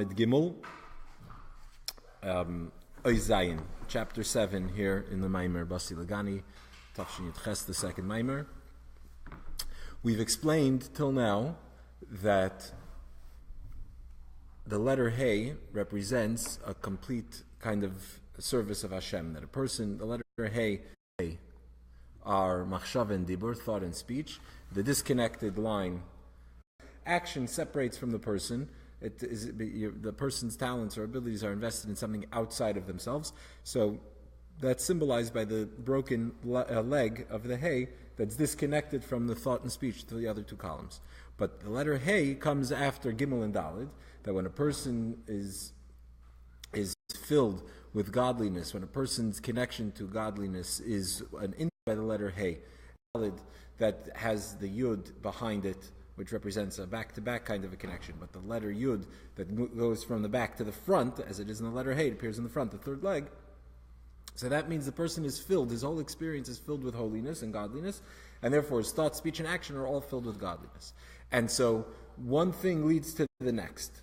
Gimel, Zayin, chapter 7 here in the Maimer, Basi Legani, Tafshin Yud Ches, the second Maimer. We've explained till now that the letter Hey represents a complete kind of service of Hashem, that a person, the letter Hey are machshav and dibur, thought and speech. The disconnected line, action separates from the person. The person's talents or abilities are invested in something outside of themselves. So that's symbolized by the broken leg of the Hey that's disconnected from the thought and speech to the other two columns. But the letter Hey comes after Gimel and Dalid, that when a person is filled with godliness, when a person's connection to godliness is an indicated by the letter Hey, that has the Yud behind it, which represents a back-to-back kind of a connection. But the letter Yud that goes from the back to the front, as it is in the letter Hey, it appears in the front, the third leg. So that means the person is filled, his whole experience is filled with holiness and godliness, and therefore his thought, speech, and action are all filled with godliness. And so one thing leads to the next.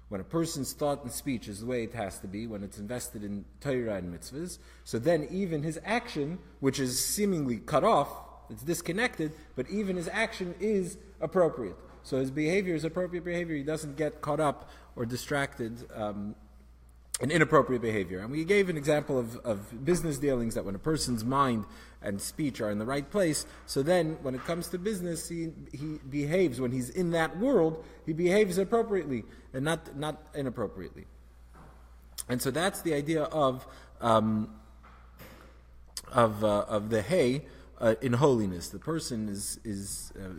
When a person's thought and speech is the way it has to be, when it's invested in Torah and mitzvahs, so then even his action, which is seemingly cut off, it's disconnected, but even his action is appropriate. So his behavior is appropriate behavior. He doesn't get caught up or distracted in inappropriate behavior. And we gave an example of business dealings, that when a person's mind and speech are in the right place, so then when it comes to business, he behaves, when he's in that world, he behaves appropriately and not inappropriately. And so that's the idea of the Hey, in holiness. The person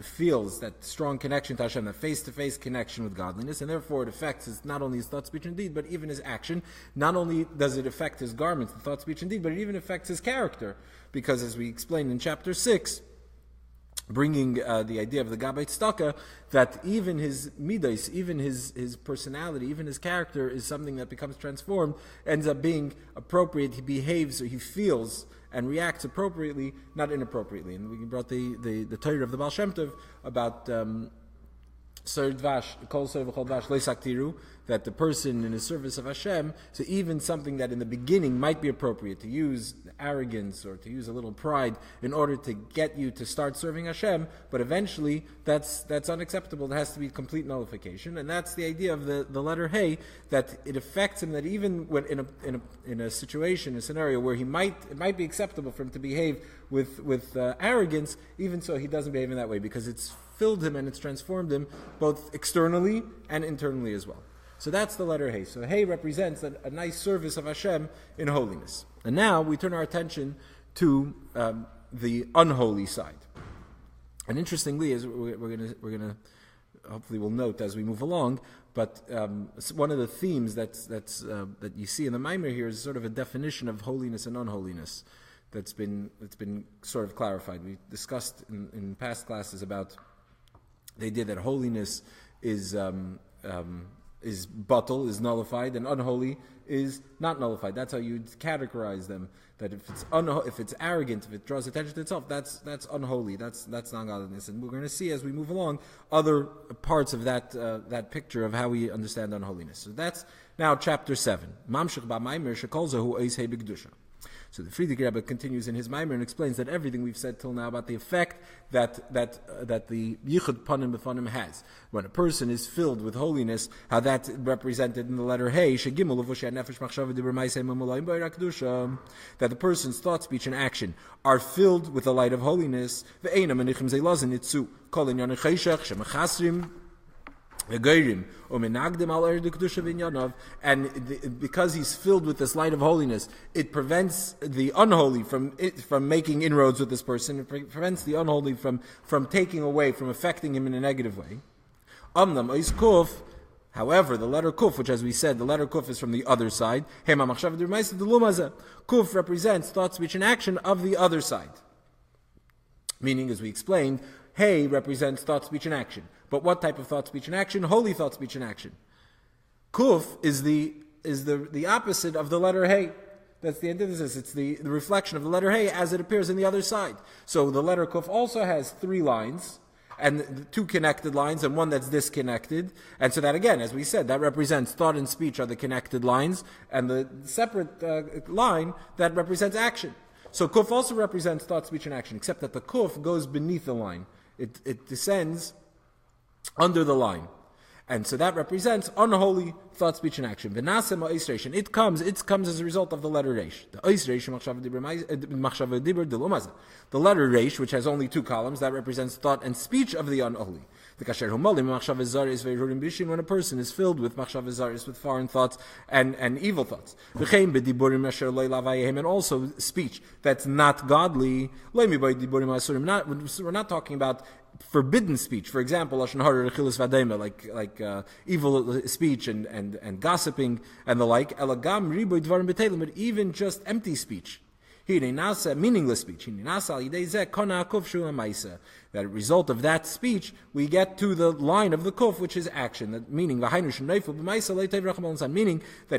feels that strong connection to Hashem, that face-to-face connection with godliness, and therefore it affects not only his thought, speech, and deed, but even his action. Not only does it affect his garments, the thought, speech, and deed, but it even affects his character, because as we explained in chapter 6, bringing the idea of the Gabbai Tzedakah, that even his midos, even his personality, even his character is something that becomes transformed, ends up being appropriate. He behaves, or he feels and reacts appropriately, not inappropriately. And we brought the Torah of the Baal Shem Tov about that the person in the service of Hashem, so even something that in the beginning might be appropriate, to use arrogance or to use a little pride in order to get you to start serving Hashem, but eventually that's unacceptable. It has to be complete nullification, and that's the idea of the letter Hey, that it affects him, that even when in a situation, a scenario where it might be acceptable for him to behave with arrogance, even so he doesn't behave in that way, because it's filled him and it's transformed him both externally and internally as well. So that's the letter Hey. So Hey represents a nice service of Hashem in holiness. And now we turn our attention to the unholy side. And interestingly, as we're gonna hopefully we'll note as we move along, but one of the themes that you see in the Maimer here is sort of a definition of holiness and unholiness that's been sort of clarified. We discussed in past classes about the idea that holiness is batal, is nullified, and unholy is not nullified. That's how you'd categorize them. That if it's arrogant, if it draws attention to itself, that's unholy. That's non-godliness. And we're going to see as we move along other parts of that picture of how we understand unholiness. So that's now chapter 7. Mamshech ba'maimer shekol zehu eis Hey b'kedusha. So the Friedrich Rebbe continues in his Maimer and explains that everything we've said till now about the effect that the Yichud Panim B'Fanim has. When a person is filled with holiness, how that's represented in the letter Hey, that the person's thought, speech, and action are filled with the light of holiness. And because he's filled with this light of holiness, it prevents the unholy from making inroads with this person. It prevents the unholy from taking away, from affecting him in a negative way. However, the letter Kuf, which as we said, the letter Kuf is from the other side. Kuf represents thought, speech, and action of the other side. Meaning, as we explained, Hey represents thought, speech, and action. But what type of thought, speech, and action? Holy thought, speech, and action. Kuf is the opposite of the letter Hey. That's the antithesis. It's the reflection of the letter Hey as it appears in the other side. So the letter Kuf also has 3 lines, and the two connected lines and one that's disconnected. And so that again, as we said, that represents thought and speech are the connected lines, and the separate line that represents action. So kuf also represents thought, speech, and action, except that the kuf goes beneath the line. It descends under the line. And so that represents unholy thought, speech, and action. It comes as a result of the letter Reish. The letter Reish, which has only two columns, that represents thought and speech of the unholy. When a person is filled with machshavah with foreign thoughts and evil thoughts. And also speech that's not godly. We're not talking about forbidden speech, for example, like evil speech and gossiping and the like, but even just empty speech, meaningless speech. That as a result of that speech, we get to the line of the kuf, which is action. Meaning that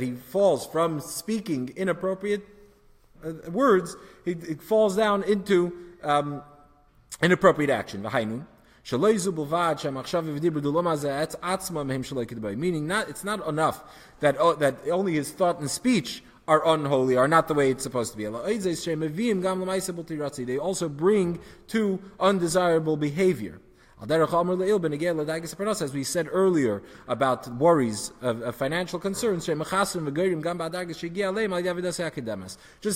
he falls from speaking inappropriate words, he falls down into inappropriate action. Meaning, it's not enough that only his thought and speech are unholy, are not the way it's supposed to be. They also bring to undesirable behavior. As we said earlier about worries of financial concerns, just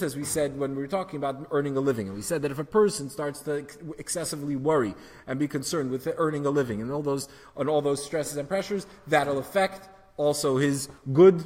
as we said when we were talking about earning a living, and we said that if a person starts to excessively worry and be concerned with earning a living and all those stresses and pressures, that'll affect also his good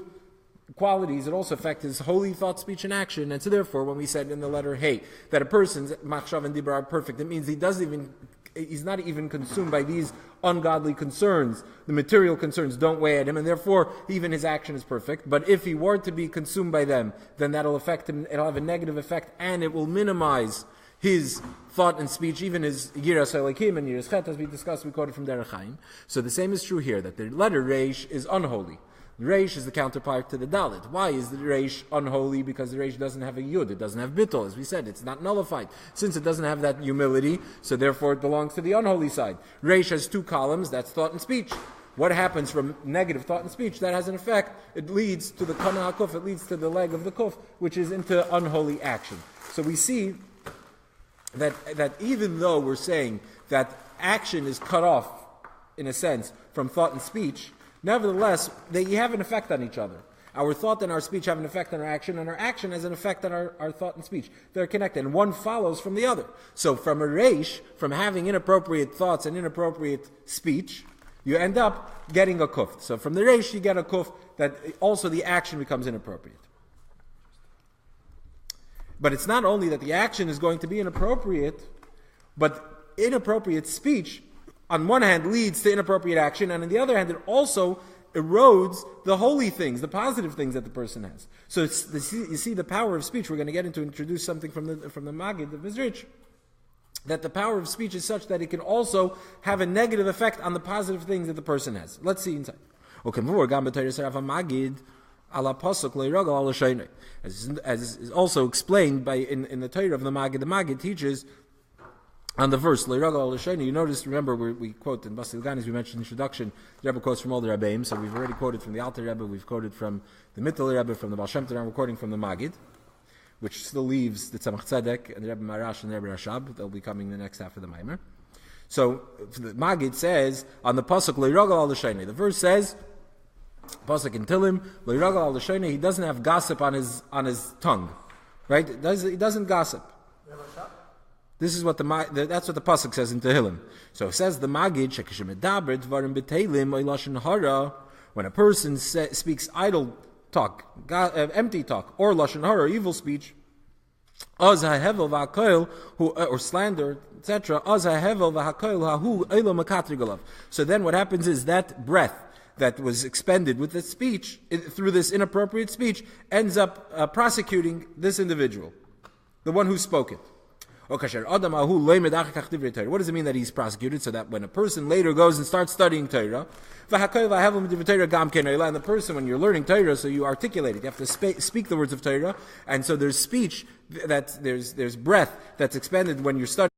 qualities. It also affects his holy thought, speech, and action. And so therefore, when we said in the letter Hey that a person's machshav and dibra are perfect, it means he's not even consumed by these ungodly concerns. The material concerns don't weigh at him, and therefore even his action is perfect. But if he were to be consumed by them, then that'll affect him. It'll have a negative effect, and it will minimize his thought and speech, even his yiras halakim and yiras chet, as we discussed. We quoted from Derech Chaim. So the same is true here, that the letter Reish is unholy. Reish is the counterpart to the Dalit. Why is the Reish unholy? Because the Reish doesn't have a Yud, it doesn't have Bittul. As we said, it's not nullified. Since it doesn't have that humility, so therefore it belongs to the unholy side. Reish has two columns, that's thought and speech. What happens from negative thought and speech? That has an effect. It leads to the Kana HaKuf, it leads to the leg of the Kuf, which is into unholy action. So we see that even though we're saying that action is cut off, in a sense, from thought and speech, nevertheless, they have an effect on each other. Our thought and our speech have an effect on our action, and our action has an effect on our thought and speech. They're connected, and one follows from the other. So from a reish, from having inappropriate thoughts and inappropriate speech, you end up getting a kuf. So from the reish, you get a kuf that also the action becomes inappropriate. But it's not only that the action is going to be inappropriate, but inappropriate speech on one hand leads to inappropriate action, and on the other hand, it also erodes the holy things, the positive things that the person has. So you see the power of speech. We're going to get into introduce something from the Magid of Mizrich, that the power of speech is such that it can also have a negative effect on the positive things that the person has. Let's see inside. As is also explained in the Torah of the Magid teaches on the verse, you notice, remember, we quote in Basi Legani, as we mentioned in the introduction, the Rebbe quotes from all the Rebbeim, so we've already quoted from the Alter Rebbe, we've quoted from the Mittel Rebbe, from the Baal Shem Tov, and we're quoting from the Magid, which still leaves the Tzemach Tzedek and the Rebbe Marash and the Rebbe Rashab. They'll be coming the next half of the Maimer. So the Magid says on the pasuk Leiragal al L'Shonei, the verse says, pasuk in Tilim, Leiragal al L'Shonei, he doesn't have gossip on his tongue, right? He doesn't gossip. This is what that's what the pasuk says in Tehillim. So it says the Magid shekeshemedaber dvarim b'teilim oilashon hara, when a person speaks idle talk, empty talk, or lashon hara, evil speech, az hahevel v'hakoil, or slander, etc. Az hahevel v'hakoil hahu eilo makatrigolav. So then what happens is that breath that was expended with the speech, through this inappropriate speech, ends up prosecuting this individual, the one who spoke it. What does it mean that he's prosecuted? So that when a person later goes and starts studying Torah, and the person, when you're learning Torah, so you articulate it, you have to speak the words of Torah, and so there's speech, there's breath that's expended when you're studying.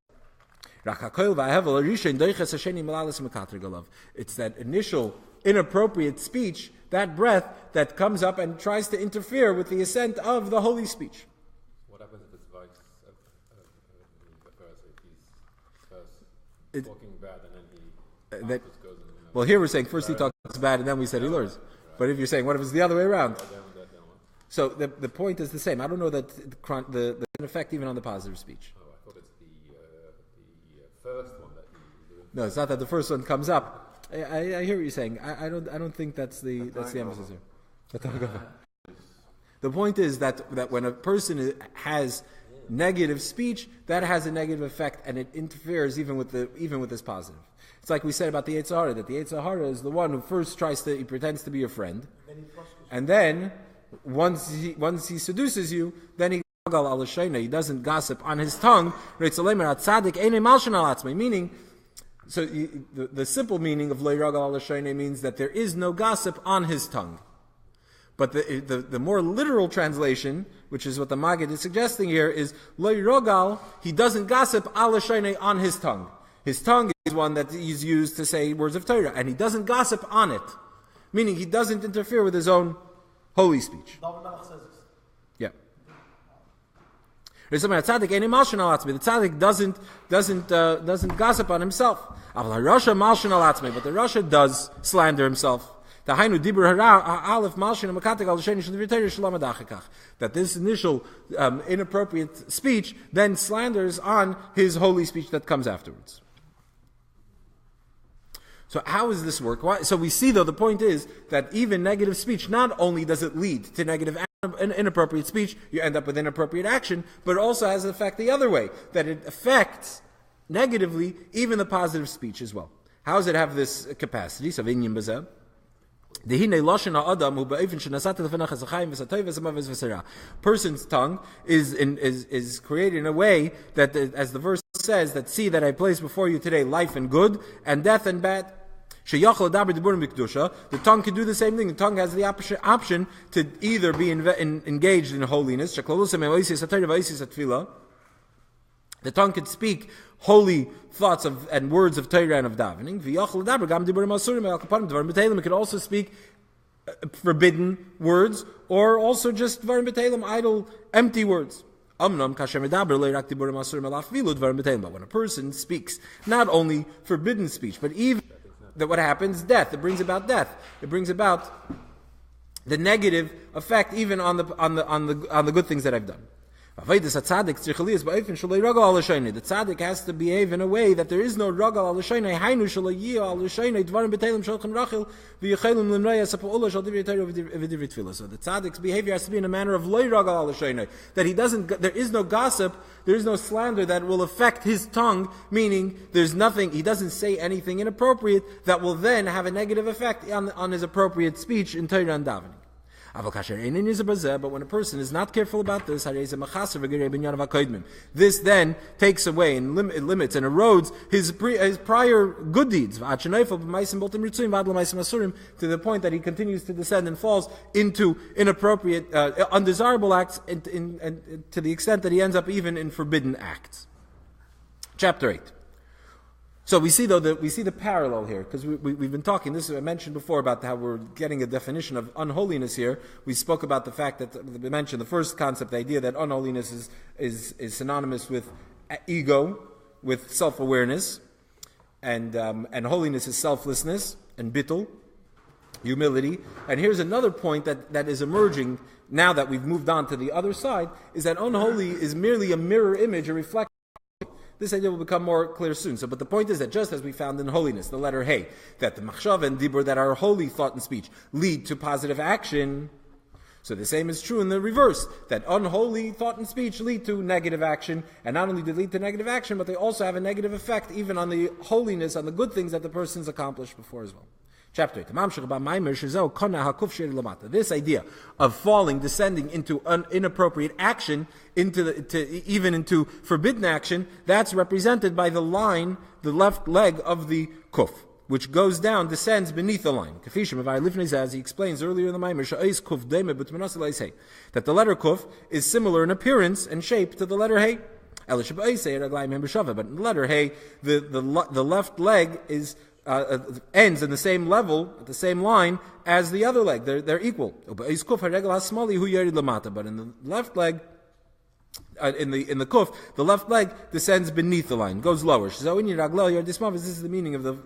It's that initial inappropriate speech, that breath that comes up and tries to interfere with the ascent of the holy speech. What happens if it's vice versa? If he's first talking bad and then he goes in. Well, here we're saying first he talks bad and then we said he learns. But if you're saying, what if it's the other way around? So the point is the same. I don't know that the effect even on the positive speech. Oh, I thought it's the first one that he doing. No, it's not that the first one comes up. I hear what you're saying. I don't think that's the emphasis here. The point is that when a person has negative speech, that has a negative effect and it interferes even with this positive. It's like we said about the Yetzer Hara, that the Yetzer Hara is the one who first he pretends to be your friend, and then once he seduces you, then he doesn't gossip on his tongue. Meaning, so the simple meaning of lo yiragal al hashoneh means that there is no gossip on his tongue. But the more literal translation, which is what the Maggid is suggesting here, is lo yiragal, he doesn't gossip al hashoneh on his tongue. His tongue is one that is used to say words of Torah, and he doesn't gossip on it, meaning he doesn't interfere with his own holy speech. Yeah. The tzaddik doesn't gossip on himself. But the Rasha does slander himself. That this initial inappropriate speech then slanders on his holy speech that comes afterwards. So how does this work? So we see, though, the point is that even negative speech, not only does it lead to negative and inappropriate speech, you end up with inappropriate action, but it also has an effect the other way, that it affects negatively even the positive speech as well. How does it have this capacity? So person's tongue is created in a way that, as the verse says, that see that I place before you today life and good, and death and bad. The tongue can do the same thing. The tongue has the option to either be engaged in holiness. The tongue can speak holy thoughts and words of Torah and of davening. It can also speak forbidden words, or also just idle, empty words. But when a person speaks not only forbidden speech, but even that what happens, death. It brings about death. It brings about the negative effect even on the good things that I've done. The tzaddik has to behave in a way that there is no ragal al l'shoynei, hainu shelo yiyah al l'shoynei dvarim b'teilim sholchem rachil v'yechelum l'mrei asapu ola shal divrei Torah v'divrei tefillah. So the tzaddik's behavior has to be in a manner of lo ragal al l'shoynei, that there is no gossip, there is no slander that will affect his tongue, meaning there's nothing, he doesn't say anything inappropriate that will then have a negative effect on his appropriate speech in Torah and davening. But when a person is not careful about this, this then takes away and limits and erodes his prior good deeds, to the point that he continues to descend and falls into inappropriate, undesirable acts, and to the extent that he ends up even in forbidden acts. Chapter 8. So we see the parallel here, because we've been talking, I mentioned before about how we're getting a definition of unholiness here. We spoke about the fact that we mentioned the first concept, the idea that unholiness is synonymous with ego, with self-awareness, and holiness is selflessness and bittul, humility. And here's another point that is emerging now that we've moved on to the other side, is that unholy is merely a mirror image, a reflection. This idea will become more clear soon. But the point is that just as we found in holiness, the letter Hey, that the machshava and dibur, that are holy thought and speech, lead to positive action, so the same is true in the reverse, that unholy thought and speech lead to negative action, and not only do they lead to negative action, but they also have a negative effect even on the holiness, on the good things that the person's accomplished before as well. Chapter 8. This idea of falling, descending into inappropriate action, even into forbidden action, that's represented by the line, the left leg of the kuf, which goes down, descends beneath the line. As he explains earlier in the Maimer, that the letter kuf is similar in appearance and shape to the letter Hey. But in the letter hey, the left leg is ends in the same level, at the same line as the other leg. They're equal. But in the left leg, in the kuf, the left leg descends beneath the line, goes lower. This is the meaning of the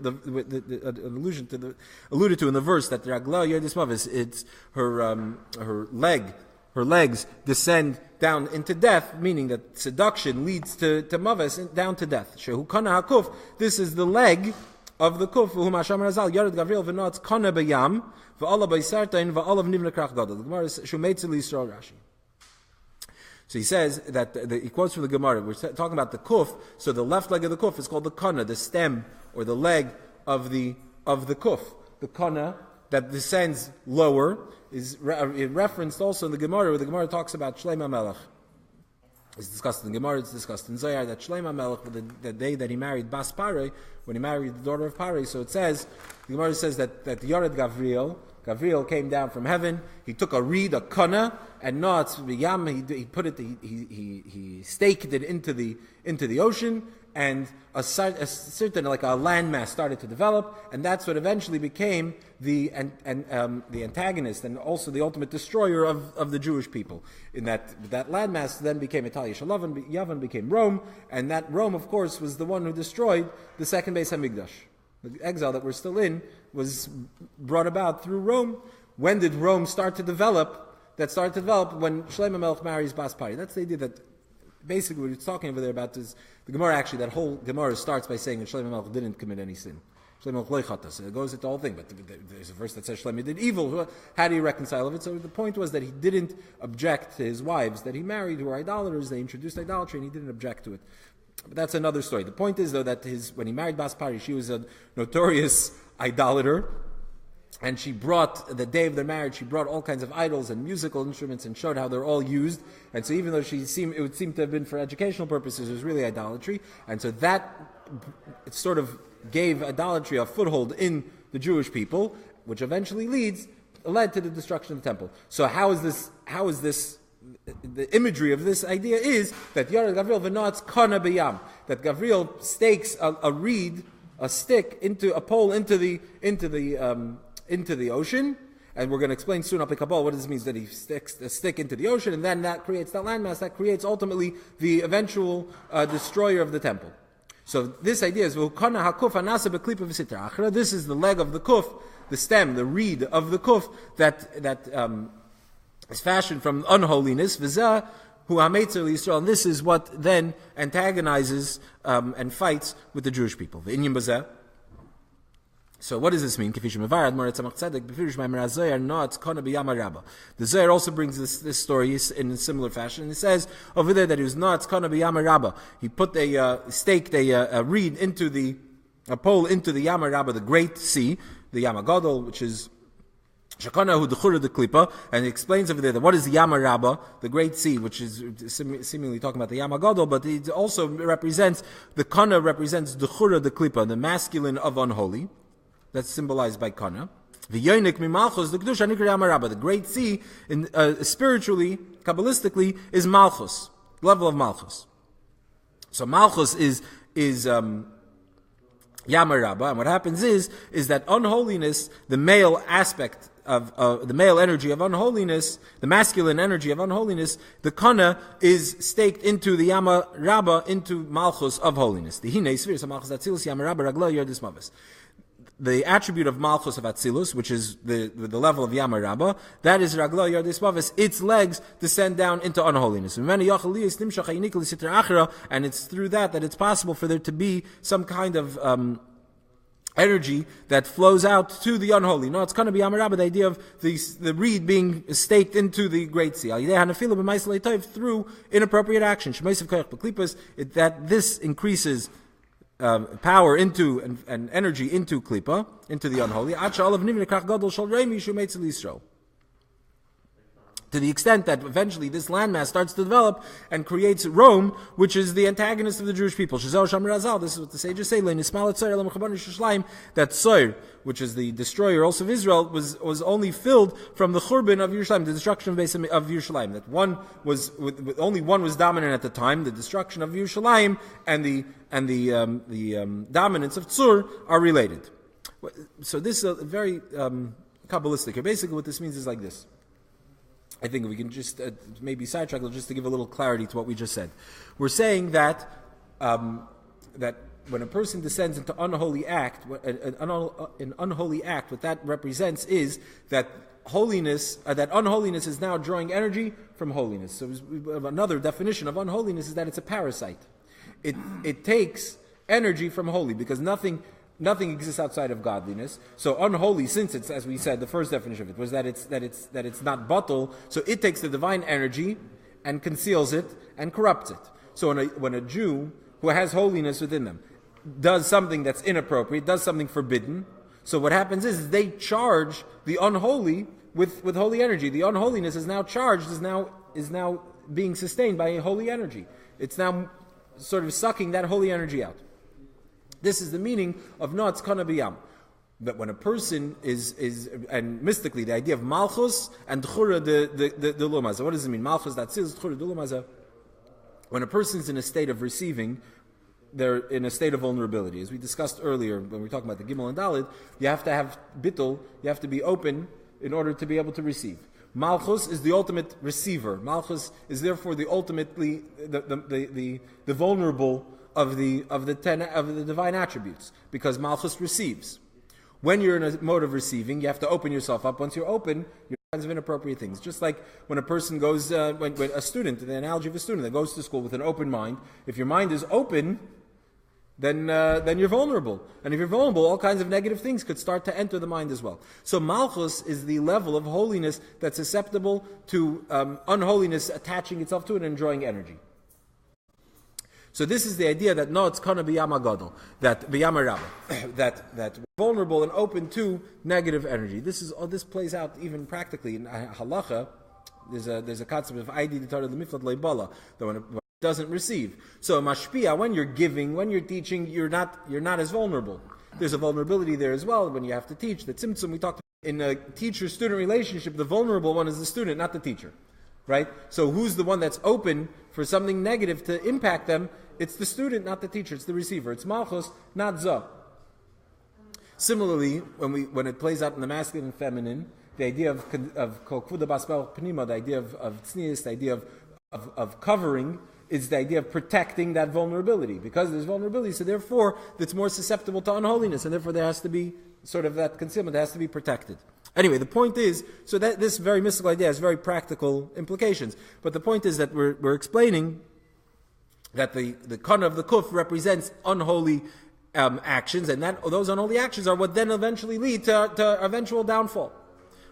allusion to alluded to in the verse that ragla yerdismavis. It's her legs descend down into death, meaning that seduction leads to mavis, down to death. Shehu kana hakuf. This is the leg of the kuf. Whom Hashem Razal Yared Gavriel v'notz kana b'yam v'alav b'yisartain v'alav nivna krach gadol. The Gemara is Shumetzi Yisrael Rashi. So he says that he quotes from the Gemara. We're talking about the kuf. So the left leg of the kuf is called the kana, the stem or the leg of the kuf. The kana that descends lower is referenced also in the Gemara, where the Gemara talks about Shlomo Melech. It's discussed in the Gemara, it's discussed in Zohar, that Shlomo Melech, the day that he married Bas Parei, when he married the daughter of Parei, so it says, the Gemara says that Yored Gavriel came down from heaven, he took a reed, a kana, and not yam, he staked it into the ocean, and a certain, like a landmass started to develop, and that's what eventually became the antagonist and also the ultimate destroyer of the Jewish people. In that landmass then became Italia Shalavan, Yavan became Rome, and that Rome, of course, was the one who destroyed the second Beis Hamikdash. The exile that we're still in was brought about through Rome. When did Rome start to develop? That started to develop when Shlomo Melech marries Bas Parei. That's the idea that basically what he's talking over there about is the Gemara. Actually, that whole Gemara starts by saying that Shlomo Melech didn't commit any sin. Shlomo Melech loichatas. It goes into the whole thing, but there's a verse that says Shlomo did evil. How do you reconcile it? So the point was that he didn't object to his wives that he married who were idolaters. They introduced idolatry, and he didn't object to it. But that's another story. The point is, though, that when he married Bas Parei, she was a notorious idolater. And she brought, the day of their marriage, she brought all kinds of idols and musical instruments and showed how they're all used. And so even though it would seem to have been for educational purposes, it was really idolatry. And so that it sort of gave idolatry a foothold in the Jewish people, which eventually led to the destruction of the temple. So how is this, the imagery of this idea is that Yared Gavriel v'notz kana b'yam, that Gavriel stakes a reed, a stick, a pole into the ocean, and we're going to explain soon up in Kabbalah what this means, that he sticks a stick into the ocean, and then that creates that landmass, that creates ultimately the eventual destroyer of the temple. So this idea is, this is the leg of the kuf, the stem, the reed of the kuf, that is fashioned from unholiness, and this is what then antagonizes and fights with the Jewish people. So what does this mean? The Zohar also brings this story in a similar fashion. It says over there that he was not kana b'yama rabba. He put staked a reed a pole into the Yama Rabba, the Great Sea, the Yama Gadol, which is Shakanahu Dechura de Klipa, and he explains over there that what is the Yama Rabba, the Great Sea, which is seemingly talking about the Yama Gadol, but it also represents, the Kana represents Dechura de Klipa, the masculine of unholy. That's symbolized by Kana. The Yonik Mimalchus, the Kedusha Nikra Yama Rabba, the Great Sea, spiritually, Kabbalistically, is Malchus, level of Malchus. So Malchus is Yama Rabba, and what happens is that unholiness, the male aspect of the male energy of unholiness, the masculine energy of unholiness, the Kana is staked into the Yama Rabba, into Malchus of holiness. The Hine Sviris Malchus Atzilus Yama Rabba Ragla Yerdis Mavis. The attribute of Malchus of Atzilus, which is the level of Yama Rabba, that is Ragla Yerdis Mavis. Its legs descend down into unholiness. And it's through that it's possible for there to be some kind of energy that flows out to the unholy. No, it's going to be Yama Rabba, the idea of the reed being staked into the Great Sea. Through inappropriate action. That this increases power into and energy into Klippa, into the unholy. To To the extent that eventually this landmass starts to develop and creates Rome, which is the antagonist of the Jewish people. This is what the sages say, that Tzoir, which is the destroyer also of Israel, was only filled from the Churban of Yerushalayim, the destruction of Yerushalayim. That only one was dominant at the time, the destruction of Yerushalayim and the dominance of Tzur are related. So this is a very Kabbalistic. Basically what this means is like this. I think we can just maybe sidetrack just to give a little clarity to what we just said. We're saying that that when a person descends into unholy act, an unholy act, what that represents is that holiness, that unholiness is now drawing energy from holiness. So another definition of unholiness is that it's a parasite. It takes energy from holy because nothing exists outside of godliness. So unholy, since it's, as we said, the first definition of it was that it's not batel. So it takes the divine energy and conceals it and corrupts it. So when a Jew who has holiness within them does something that's inappropriate, does something forbidden, so what happens is they charge the unholy with holy energy. The unholiness is now charged, is now being sustained by a holy energy. It's now sort of sucking that holy energy out. This is the meaning of Noatz Kana B'Yam. That when a person is and mystically the idea of Malchus and Chura the Lumaza. What does it mean? Malchus that says Chura the Lumaza. When a person is in a state of receiving, they're in a state of vulnerability. As we discussed earlier when we were talking about the Gimel and Dalid, you have to have bittul, you have to be open in order to be able to receive. Malchus is the ultimate receiver. Malchus is therefore the ultimately the vulnerable of the divine attributes, because Malchus receives. When you're in a mode of receiving, you have to open yourself up. Once you're open, you're kinds of inappropriate things. Just like when a person goes, when a student, the analogy of a student that goes to school with an open mind, if your mind is open, then you're vulnerable. And if you're vulnerable, all kinds of negative things could start to enter the mind as well. So Malchus is the level of holiness that's susceptible to unholiness attaching itself to it and drawing energy. So this is the idea that no, it's kana b'yam agadol, that b'yam rabba, that vulnerable and open to negative energy. This plays out even practically in halacha. There's a concept of aidi d'Torah l'miflat leibala, that when it doesn't receive. So mashpia, when you're giving, when you're teaching, you're not as vulnerable. There's a vulnerability there as well when you have to teach. The tzimtzum we talked about in a teacher-student relationship. The vulnerable one is the student, not the teacher, right? So who's the one that's open for something negative to impact them? It's the student, not the teacher. It's the receiver. It's malchus, not zah. Similarly, when it plays out in the masculine and feminine, the idea of kol kvuda baspel pnima, the idea of tznius, the idea of covering, is the idea of protecting that vulnerability. Because there's vulnerability, so therefore it's more susceptible to unholiness, and therefore there has to be sort of that concealment that has to be protected. Anyway, the point is, so that this very mystical idea has very practical implications. But the point is that we're explaining that the kana of the kuf represents unholy actions, and that those unholy actions are what then eventually lead to eventual downfall.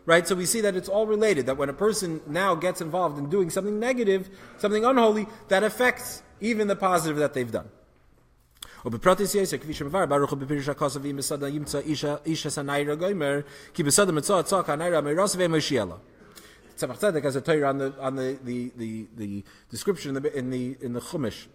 Right? So we see that it's all related, that when a person now gets involved in doing something negative, something unholy, that affects even the positive that they've done. Tzemach Tzedek has a Torah on the description in the Chumash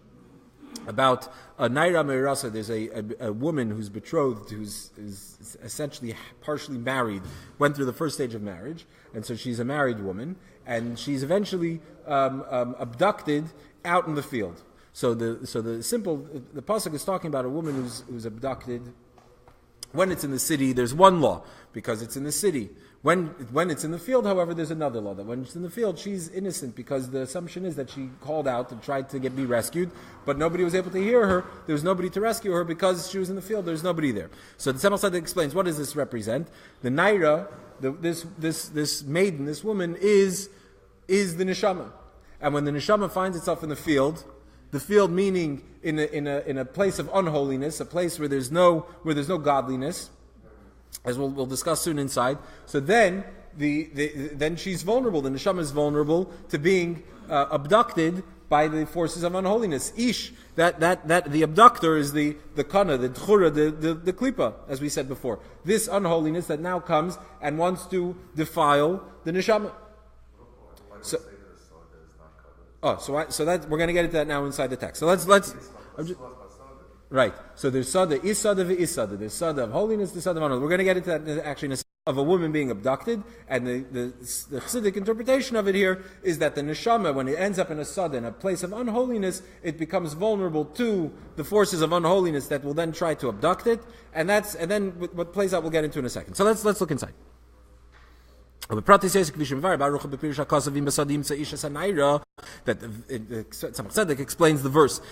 about a Naira Meirasa. There's a woman who's betrothed, who's is essentially partially married, went through the first stage of marriage, and so she's a married woman, and she's eventually abducted out in the field. So the pasuk is talking about a woman who's abducted. When it's in the city, there's one law, because it's in the city. When it's in the field, however, there's another law, that when it's in the field, she's innocent, because the assumption is that she called out and tried to be rescued, but nobody was able to hear her. There was nobody to rescue her because she was in the field. There's nobody there. So the Tzemach Tzedek explains, what does this represent? The Naira, this maiden, this woman, is the neshama. And when the neshama finds itself in the field meaning in a place of unholiness, a place where there's no godliness, as we'll discuss soon inside. So then then she's vulnerable. The neshama is vulnerable to being abducted by the forces of unholiness. Ish, that the abductor is the kana, the tchura, the klipa, as we said before. This unholiness that now comes and wants to defile the neshama. So, so that we're going to get into that now inside the text. So let's. Right. So there's sada, is sada, is sada. There's sada of holiness, there's sada of unholiness. We're going to get into that actually in a second, of a woman being abducted, and the Chassidic interpretation of it here is that the neshama, when it ends up in a sada, in a place of unholiness, it becomes vulnerable to the forces of unholiness that will then try to abduct it, and then what plays out we'll get into in a second. So let's look inside. That Tzemach Tzedek explains the verse.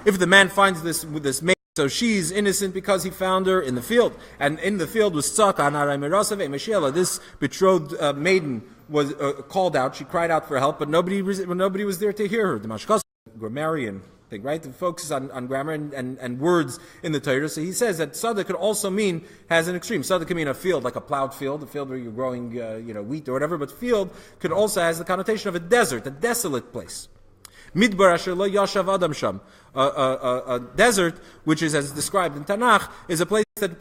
If the man finds this maid, so she's innocent because he found her in the field, and in the field was this betrothed maiden was called out. She cried out for help, but nobody was there to hear her. The grammarian thing, right? It focuses on grammar and words in the Torah. So he says that sada could also mean, has an extreme. Sada can mean a field, like a plowed field, a field where you're growing wheat or whatever, but field could also has the connotation of a desert, a desolate place. Midbar asher lo yashav adam sham. A desert, which is as described in Tanakh, is a place that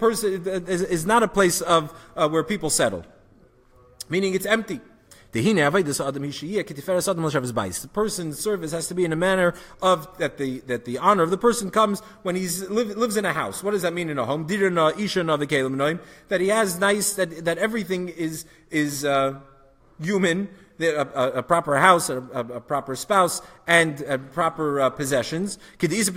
is not a place of where people settle, meaning it's empty. The person's service has to be in a manner of that the honor of the person comes when he lives in a house. What does that mean in a home? That he has nice, that everything is human. A proper house, a proper spouse, and proper possessions. Which, as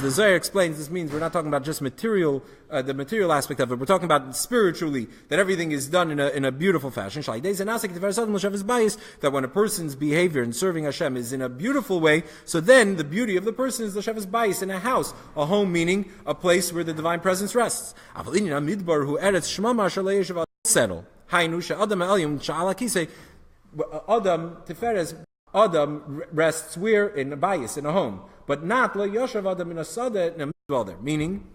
the Zohar explains, this means we're not talking about just material, the material aspect of it. We're talking about spiritually, that everything is done in a beautiful fashion. That when a person's behavior in serving Hashem is in a beautiful way, so then the beauty of the person is l'shavas bayis, in a house, a home, meaning a place where the divine presence rests. Settle. Adam rests where? In a bayis, in a home, but not lo yoshav Adam in a sada in a dwell there. Meaning,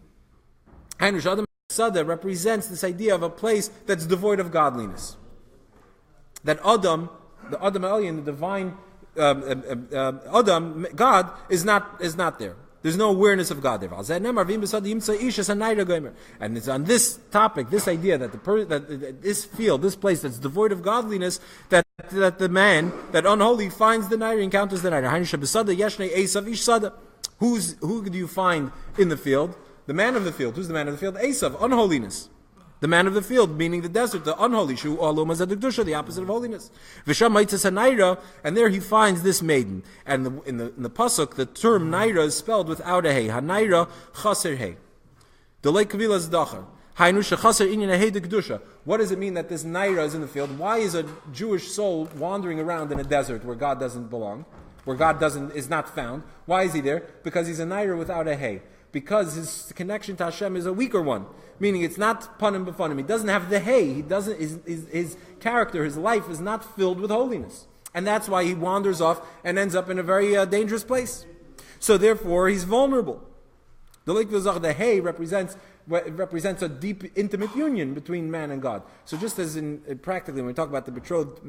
Adam sada represents this idea of a place that's devoid of godliness. That Adam, the Adam Elyon, the divine Adam, God is not there. There's no awareness of God there. And it's on this topic, this idea that that this field, this place that's devoid of godliness, that the man, that unholy, finds the Naira, encounters the Naira. Who do you find in the field? The man of the field. Who's the man of the field? Esav, unholiness. The man of the field, meaning the desert, the unholy, the opposite of holiness. And there he finds this maiden. And in the pasuk, the term naira is spelled without a hey. Hanaira chaser hey. Delay kavilas dachar. What does it mean that this naira is in the field? Why is a Jewish soul wandering around in a desert where God doesn't belong, where God is not found? Why is he there? Because he's a naira without a hey. Because his connection to Hashem is a weaker one, meaning it's not panim b'fanim. He doesn't have the hay. He doesn't. His character, his life, is not filled with holiness, and that's why he wanders off and ends up in a very dangerous place. So therefore, he's vulnerable. The hay represents a deep, intimate union between man and God. So just as practically, when we talk about the betrothed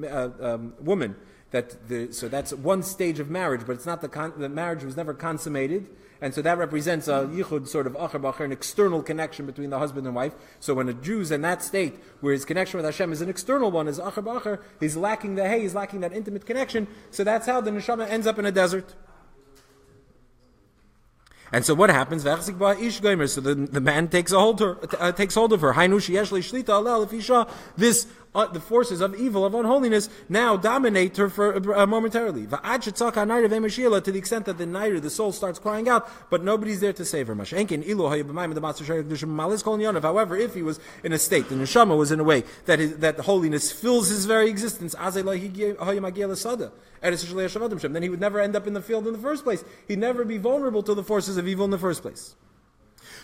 woman, so that's one stage of marriage, but it's not the marriage was never consummated. And so that represents a yichud, sort of acher b'acher, an external connection between the husband and wife. So when a Jew's in that state, where his connection with Hashem is an external one, is acher b'acher, he's lacking the hay, he's lacking that intimate connection. So that's how the neshama ends up in a desert. And so what happens? So the man takes hold of her. This the forces of evil, of unholiness, now dominate her for momentarily. To the extent that the soul starts crying out, but nobody's there to save her. However, if he was in a state, the neshama was in a way that holiness fills his very existence, then he would never end up in the field in the first place. He'd never be vulnerable to the forces of evil in the first place.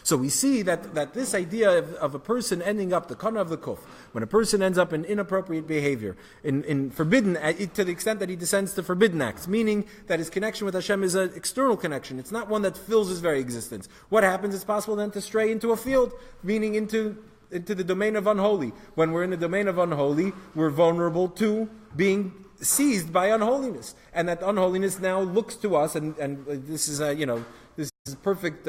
So we see that this idea of a person ending up, the kana of the kuf, when a person ends up in inappropriate behavior, in forbidden, to the extent that he descends to forbidden acts, meaning that his connection with Hashem is an external connection. It's not one that fills his very existence. What happens? It's possible then to stray into a field, meaning into the domain of unholy. When we're in the domain of unholy, we're vulnerable to being seized by unholiness. And that unholiness now looks to us, and this is this is perfect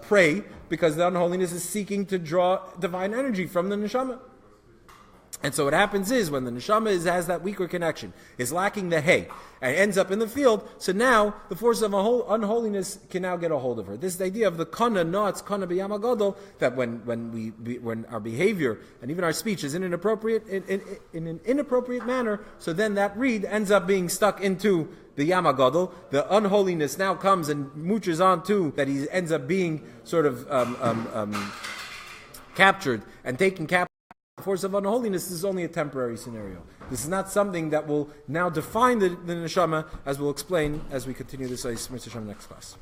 prey, because the unholiness is seeking to draw divine energy from the neshama. And so what happens is when the neshama has that weaker connection, is lacking the hay, and ends up in the field, so now the force of unholiness can now get a hold of her. This is the idea of the kana, it's kana b'yam hagadol, that when our behavior and even our speech is in an inappropriate manner, so then that reed ends up being stuck into the Yam HaGadol. The unholiness now comes and mooches on to that he ends up being sort of captured and taken captive. The force of unholiness. This is only a temporary scenario. This is not something that will now define the neshama, as we'll explain as we continue this Mr. Shem next class.